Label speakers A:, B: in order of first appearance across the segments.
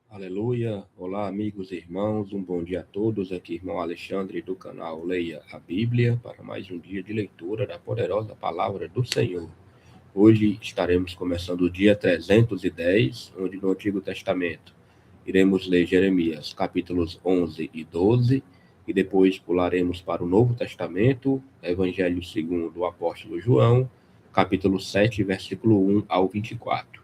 A: Aleluia! Olá, amigos e irmãos, um bom dia a todos. Aqui, irmão Alexandre, do canal Leia a Bíblia, para mais um dia de leitura da poderosa palavra do Senhor. Hoje estaremos começando o dia 310, onde no Antigo Testamento iremos ler Jeremias, capítulos 11 e 12, e depois pularemos para o Novo Testamento, Evangelho segundo o apóstolo João, capítulo 7, versículo 1 ao 24.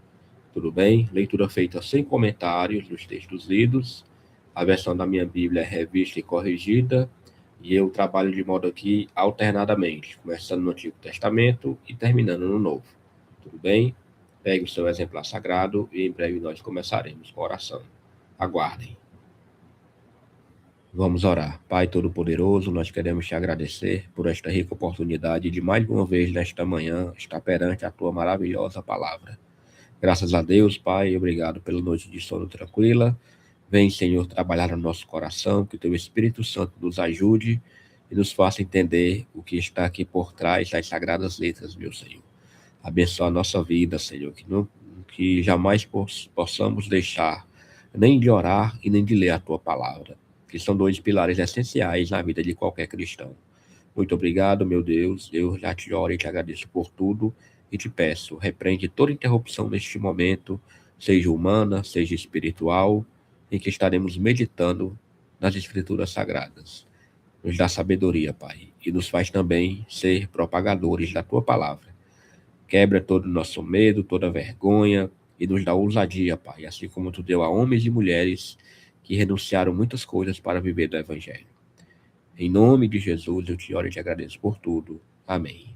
A: Tudo bem? Leitura feita sem comentários dos textos lidos. A versão da minha Bíblia é revista e corrigida. E eu trabalho de modo aqui alternadamente, começando no Antigo Testamento e terminando no Novo. Tudo bem? Pegue o seu exemplar sagrado e em breve nós começaremos com a oração. Aguardem. Vamos orar. Pai Todo-Poderoso, nós queremos te agradecer por esta rica oportunidade de mais uma vez nesta manhã estar perante a tua maravilhosa palavra. Graças a Deus, Pai, obrigado pela noite de sono tranquila. Vem, Senhor, trabalhar no nosso coração, que o Teu Espírito Santo nos ajude e nos faça entender o que está aqui por trás das sagradas letras, meu Senhor. Abençoa a nossa vida, Senhor, que jamais possamos deixar nem de orar e nem de ler a Tua palavra, que são dois pilares essenciais na vida de qualquer cristão. Muito obrigado, meu Deus. Eu já te oro e te agradeço por tudo e te peço, repreende toda interrupção neste momento, seja humana, seja espiritual, em que estaremos meditando nas Escrituras Sagradas. Nos dá sabedoria, Pai, e nos faz também ser propagadores da Tua palavra. Quebra todo o nosso medo, toda vergonha e nos dá ousadia, Pai, assim como Tu deu a homens e mulheres que renunciaram muitas coisas para viver do Evangelho. Em nome de Jesus, eu te oro e te agradeço por tudo. Amém.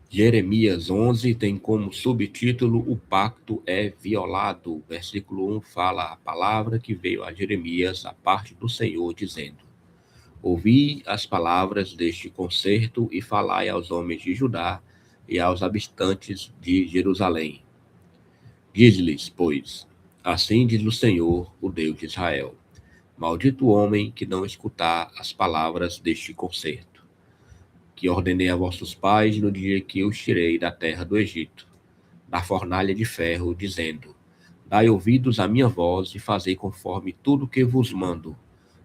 A: Jeremias 11 tem como subtítulo O Pacto é Violado. Versículo 1 fala a palavra que veio a Jeremias a parte do Senhor, dizendo: Ouvi as palavras deste concerto e falai aos homens de Judá e aos habitantes de Jerusalém. Diz-lhes, pois, assim diz o Senhor, o Deus de Israel: Maldito o homem que não escutar as palavras deste concerto, que ordenei a vossos pais no dia que os tirei da terra do Egito, da fornalha de ferro, dizendo: Dai ouvidos à minha voz e fazei conforme tudo que vos mando,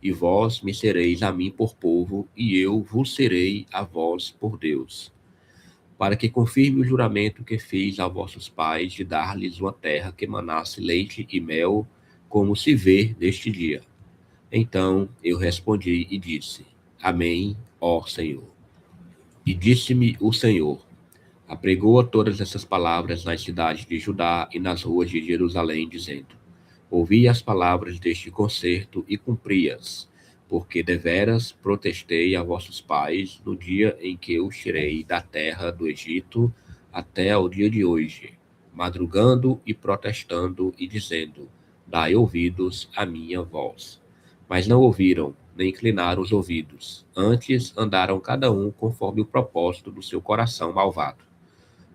A: e vós me sereis a mim por povo, e eu vos serei a vós por Deus, para que confirme o juramento que fiz a vossos pais de dar-lhes uma terra que manasse leite e mel, como se vê neste dia. Então eu respondi e disse: Amém, ó Senhor. E disse-me o Senhor: Apregoa todas essas palavras nas cidades de Judá e nas ruas de Jerusalém, dizendo: Ouvi as palavras deste concerto e cumpri-as, porque deveras protestei a vossos pais no dia em que os tirei da terra do Egito até ao dia de hoje, madrugando e protestando e dizendo: Dai ouvidos à minha voz. Mas não ouviram, nem inclinaram os ouvidos. Antes andaram cada um conforme o propósito do seu coração malvado.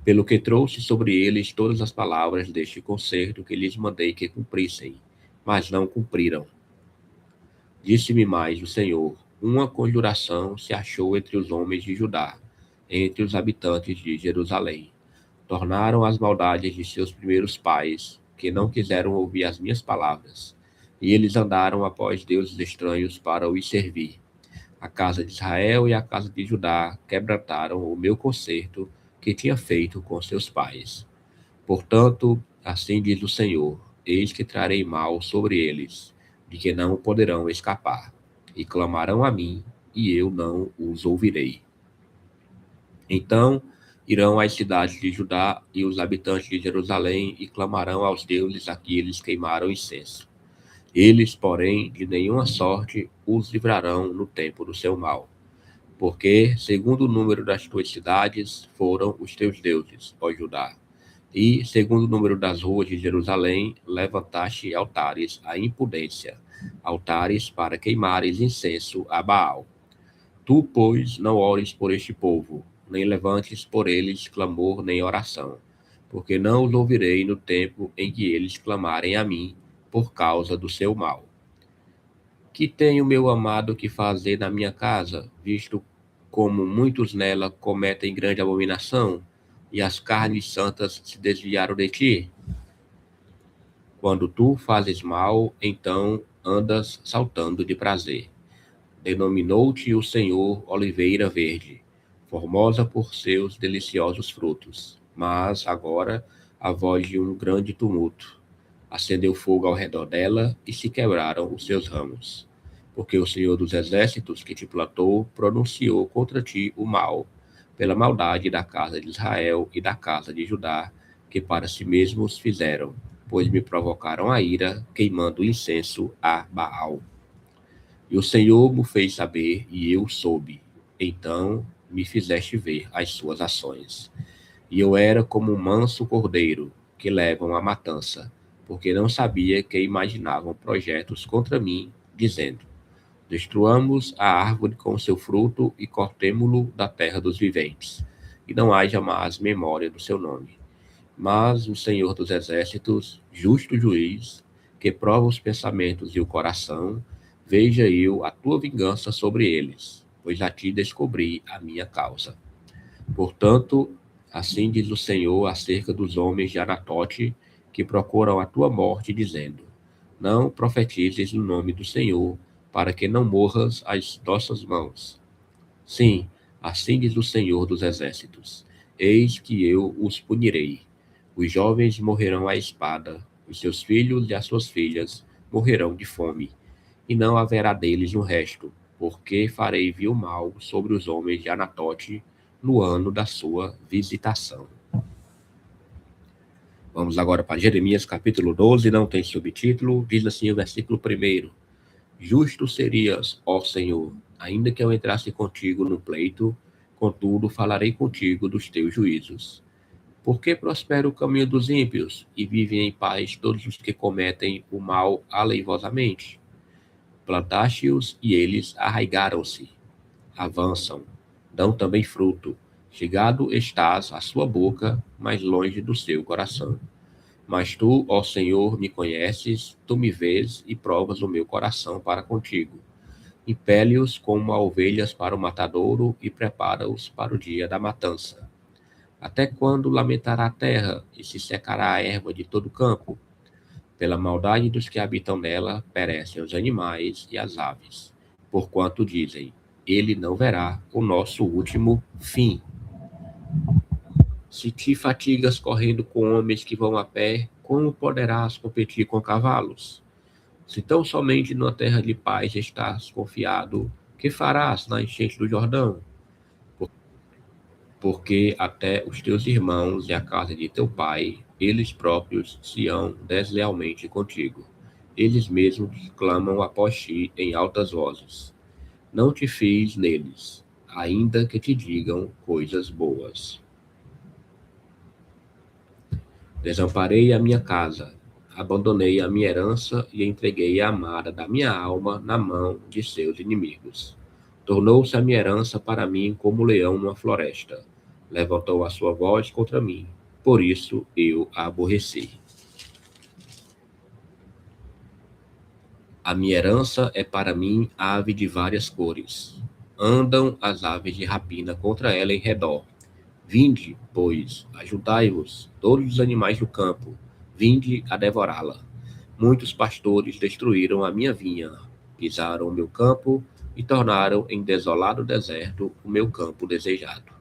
A: Pelo que trouxe sobre eles todas as palavras deste concerto que lhes mandei que cumprissem, mas não cumpriram. Disse-me mais o Senhor: Uma conjuração se achou entre os homens de Judá, entre os habitantes de Jerusalém. Tornaram as maldades de seus primeiros pais, que não quiseram ouvir as minhas palavras, e eles andaram após deuses estranhos para os servir. A casa de Israel e a casa de Judá quebrantaram o meu concerto que tinha feito com seus pais. Portanto, assim diz o Senhor: Eis que trarei mal sobre eles, de que não poderão escapar, e clamarão a mim, e eu não os ouvirei. Então irão às cidades de Judá e os habitantes de Jerusalém e clamarão aos deuses a que eles queimaram incenso. Eles, porém, de nenhuma sorte os livrarão no tempo do seu mal. Porque, segundo o número das tuas cidades, foram os teus deuses, ó Judá. E, segundo o número das ruas de Jerusalém, levantaste altares à impudência, altares para queimares incenso a Baal. Tu, pois, não ores por este povo, nem levantes por eles clamor nem oração, porque não os ouvirei no tempo em que eles clamarem a mim por causa do seu mal. Que tem o meu amado que fazer na minha casa, visto como muitos nela cometem grande abominação, e as carnes santas se desviaram de ti? Quando tu fazes mal, então andas saltando de prazer. Denominou-te o Senhor oliveira verde, formosa por seus deliciosos frutos. Mas agora a voz de um grande tumulto acendeu fogo ao redor dela e se quebraram os seus ramos. Porque o Senhor dos exércitos que te plantou pronunciou contra ti o mal, pela maldade da casa de Israel e da casa de Judá, que para si mesmos fizeram, pois me provocaram a ira, queimando incenso a Baal. E o Senhor me fez saber, e eu soube. Então me fizeste ver as suas ações. E eu era como um manso cordeiro que levam à matança, porque não sabia que imaginavam projetos contra mim, dizendo: destruamos a árvore com seu fruto e cortemo-lo da terra dos viventes, e não haja mais memória do seu nome. Mas o Senhor dos exércitos, justo juiz, que prova os pensamentos e o coração, veja eu a tua vingança sobre eles, pois a ti descobri a minha causa. Portanto, assim diz o Senhor acerca dos homens de Anatote, que procuram a tua morte, dizendo: não profetizes no nome do Senhor, para que não morras às nossas mãos. Sim, assim diz o Senhor dos exércitos: eis que eu os punirei. Os jovens morrerão à espada, os seus filhos e as suas filhas morrerão de fome, e não haverá deles o resto, porque farei vil mal sobre os homens de Anatote no ano da sua visitação. Vamos agora para Jeremias capítulo 12, não tem subtítulo, diz assim o versículo 1: justo serias, ó Senhor, ainda que eu entrasse contigo no pleito, contudo falarei contigo dos teus juízos. Porque prospera o caminho dos ímpios, e vivem em paz todos os que cometem o mal aleivosamente? Plantaste-os, e eles arraigaram-se, avançam, dão também fruto. Chegado estás à sua boca, mas longe do seu coração. Mas tu, ó Senhor, me conheces, tu me vês e provas o meu coração para contigo. Impele-os como a ovelhas para o matadouro e prepara-os para o dia da matança. Até quando lamentará a terra e se secará a erva de todo o campo? Pela maldade dos que habitam nela, perecem os animais e as aves. Porquanto dizem: ele não verá o nosso último fim. Se te fatigas correndo com homens que vão a pé, como poderás competir com cavalos? Se tão somente numa terra de paz estás confiado, que farás na enchente do Jordão? Porque até os teus irmãos e a casa de teu pai, eles próprios se hão deslealmente contigo. Eles mesmos clamam após ti em altas vozes. Não te fies neles, ainda que te digam coisas boas. Desamparei a minha casa, abandonei a minha herança e entreguei a amada da minha alma na mão de seus inimigos. Tornou-se a minha herança para mim como um leão numa floresta. Levantou a sua voz contra mim, por isso eu a aborreci. A minha herança é para mim ave de várias cores. Andam as aves de rapina contra ela em redor. Vinde, pois, ajudai-vos, todos os animais do campo, vinde a devorá-la. Muitos pastores destruíram a minha vinha, pisaram o meu campo e tornaram em desolado deserto o meu campo desejado.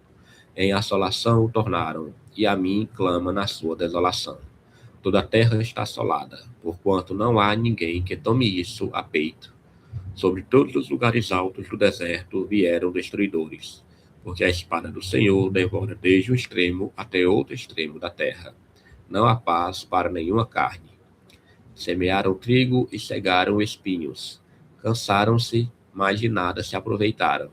A: Em assolação o tornaram, e a mim clama na sua desolação. Toda a terra está assolada, porquanto não há ninguém que tome isso a peito. Sobre todos os lugares altos do deserto vieram destruidores, porque a espada do Senhor devora desde um extremo até outro extremo da terra. Não há paz para nenhuma carne. Semearam trigo e cegaram espinhos. Cansaram-se, mas de nada se aproveitaram.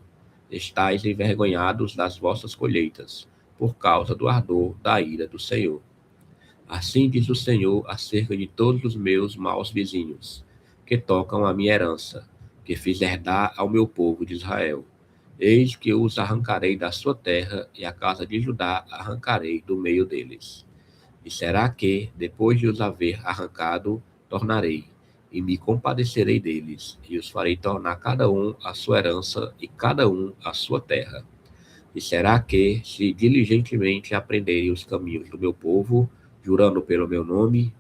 A: Estais envergonhados das vossas colheitas, por causa do ardor da ira do Senhor. Assim diz o Senhor acerca de todos os meus maus vizinhos, que tocam a minha herança, que fiz herdar ao meu povo de Israel. Eis que eu os arrancarei da sua terra, e a casa de Judá arrancarei do meio deles. E será que, depois de os haver arrancado, tornarei, e me compadecerei deles, e os farei tornar cada um a sua herança, e cada um a sua terra. E será que, se diligentemente aprenderem os caminhos do meu povo, jurando pelo meu nome,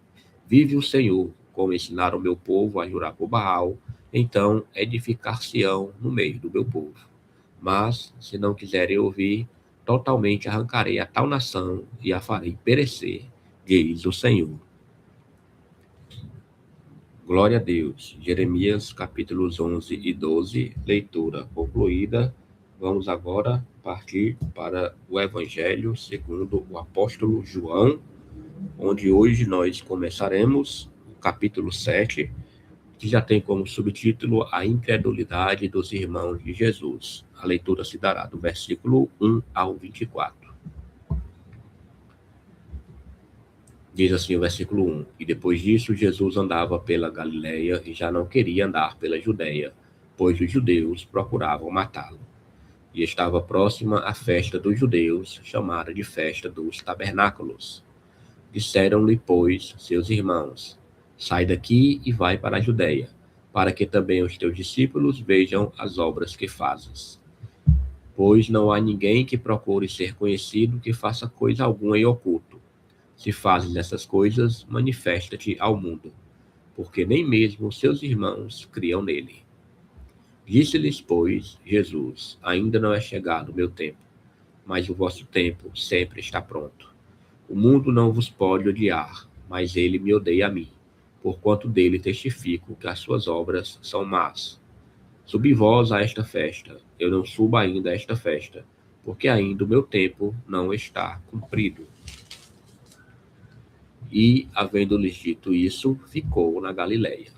A: Vive o Senhor, como ensinaram o meu povo a jurar por Baal, então edificar-se-ão no meio do meu povo. Mas, se não quiserem ouvir, totalmente arrancarei a tal nação e a farei perecer, diz o Senhor. Glória a Deus. Jeremias capítulos 11 e 12, leitura concluída. Vamos agora partir para o Evangelho segundo o apóstolo João, onde hoje nós começaremos o capítulo 7, que já tem como subtítulo a incredulidade dos irmãos de Jesus. A leitura se dará do versículo 1 ao 24. Diz assim o versículo 1: E depois disso Jesus andava pela Galileia e já não queria andar pela Judeia, pois os judeus procuravam matá-lo. E estava próxima a festa dos judeus, chamada de festa dos tabernáculos. Disseram-lhe, pois, seus irmãos: Sai daqui e vai para a Judeia, para que também os teus discípulos vejam as obras que fazes. Pois não há ninguém que procure ser conhecido que faça coisa alguma em oculto. Se fazes essas coisas, manifesta-te ao mundo, porque nem mesmo seus irmãos criam nele. Disse-lhes, pois, Jesus: Ainda não é chegado o meu tempo, mas o vosso tempo sempre está pronto. O mundo não vos pode odiar, mas ele me odeia a mim, porquanto dele testifico que as suas obras são más. Subi vós a esta festa, eu não subo ainda a esta festa, porque ainda o meu tempo não está cumprido. E, havendo-lhes dito isso, ficou na Galileia.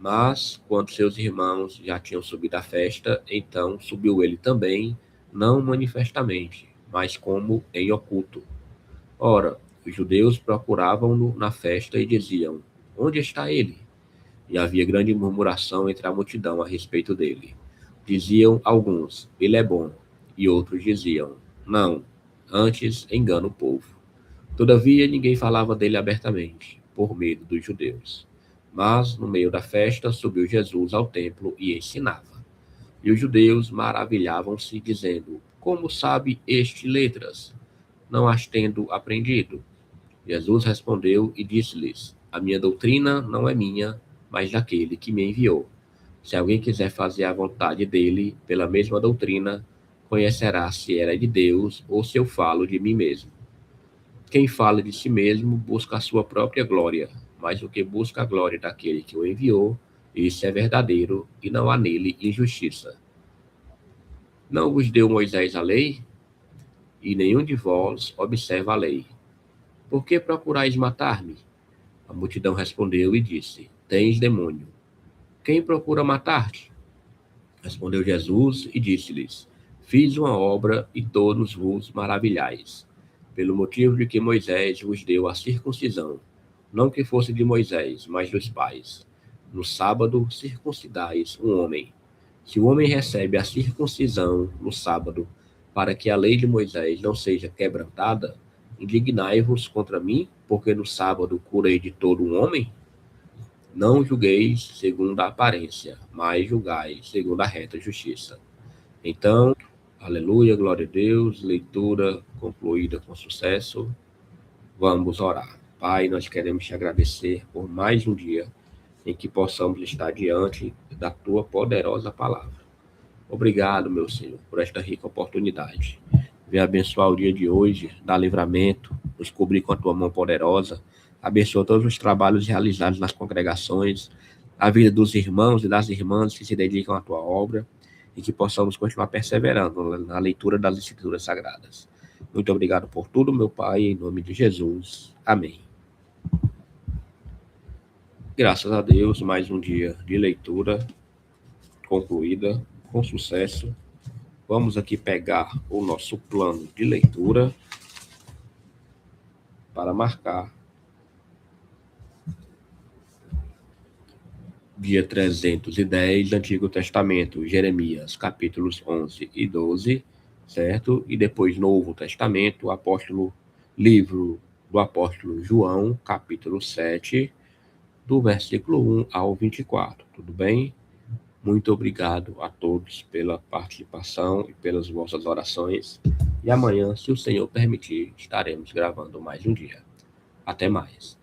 A: Mas, quando seus irmãos já tinham subido à festa, então subiu ele também, não manifestamente, mas como em oculto. Ora, os judeus procuravam-no na festa e diziam: Onde está ele? E havia grande murmuração entre a multidão a respeito dele. Diziam alguns: Ele é bom. E outros diziam: Não, antes engana o povo. Todavia ninguém falava dele abertamente, por medo dos judeus. Mas, no meio da festa, subiu Jesus ao templo e ensinava. E os judeus maravilhavam-se, dizendo: Como sabe este letras? Não as tendo aprendido? Jesus respondeu e disse-lhes: A minha doutrina não é minha, mas daquele que me enviou. Se alguém quiser fazer a vontade dele, pela mesma doutrina, conhecerá se era de Deus ou se eu falo de mim mesmo. Quem fala de si mesmo busca a sua própria glória, mas o que busca a glória daquele que o enviou, esse é verdadeiro e não há nele injustiça. Não vos deu Moisés a lei? E nenhum de vós observa a lei. Por que procurais matar-me? A multidão respondeu e disse: Tens demônio. Quem procura matar-te? Respondeu Jesus e disse-lhes: Fiz uma obra e todos vos maravilhais, pelo motivo de que Moisés vos deu a circuncisão, não que fosse de Moisés, mas dos pais. No sábado circuncidais um homem. Se o homem recebe a circuncisão no sábado, para que a lei de Moisés não seja quebrantada, indignai-vos contra mim, porque no sábado curei de todo um homem? Não julgueis segundo a aparência, mas julgai segundo a reta justiça. Então, aleluia, glória a Deus, leitura concluída com sucesso. Vamos orar. Pai, nós queremos te agradecer por mais um dia em que possamos estar diante da tua poderosa palavra. Obrigado, meu Senhor, por esta rica oportunidade. Venha abençoar o dia de hoje, dar livramento, nos cobrir com a tua mão poderosa. Abençoa todos os trabalhos realizados nas congregações, a vida dos irmãos e das irmãs que se dedicam à tua obra e que possamos continuar perseverando na leitura das Escrituras Sagradas. Muito obrigado por tudo, meu Pai, em nome de Jesus. Amém. Graças a Deus, mais um dia de leitura concluída com sucesso. Vamos aqui pegar o nosso plano de leitura para marcar dia 310, Antigo Testamento, Jeremias, capítulos 11 e 12, certo? E depois Novo Testamento, livro do apóstolo João, capítulo 7, do versículo 1 ao 24, tudo bem? Muito obrigado a todos pela participação e pelas vossas orações. E amanhã, se o Senhor permitir, estaremos gravando mais um dia. Até mais.